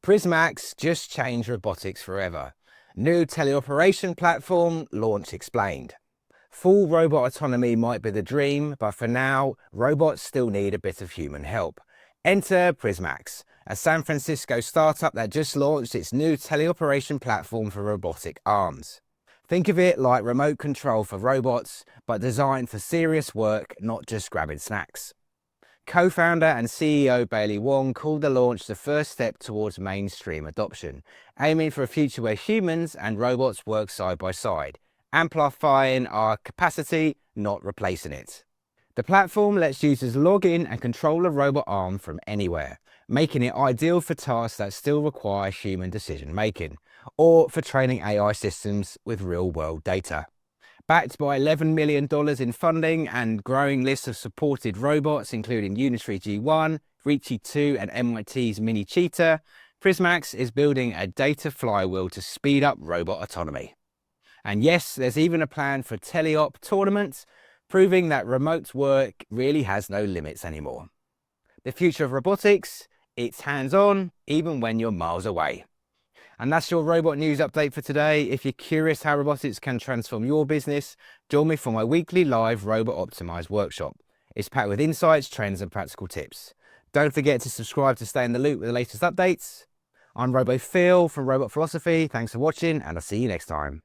PrismaX just changed robotics forever. New teleoperation platform launch explained. Full robot autonomy might be the dream, but for now, robots still need a bit of human help. Enter PrismaX, a San Francisco startup that just launched its new teleoperation platform for robotic arms. Think of it like remote control for robots, but designed for serious work, not just grabbing snacks. Co-founder and CEO Bailey Wong called the launch the first step towards mainstream adoption, aiming for a future where humans and robots work side by side, amplifying our capacity, not replacing it. The platform lets users log in and control a robot arm from anywhere, making it ideal for tasks that still require human decision-making, or for training AI systems with real-world data. Backed by $11 million in funding and growing lists of supported robots, including Unitary G1, Ricci 2, and MIT's Mini Cheetah, PrismaX is building a data flywheel to speed up robot autonomy. And yes, there's even a plan for teleop tournaments, proving that remote work really has no limits anymore. The future of robotics, it's hands-on, even when you're miles away. And that's your robot news update for today. If you're curious how robotics can transform your business, join me for my weekly live Robot Optimized workshop. It's packed with insights, trends, and practical tips. Don't forget to subscribe to stay in the loop with the latest updates. I'm RoboPhil from Robot Philosophy. Thanks for watching, and I'll see you next time.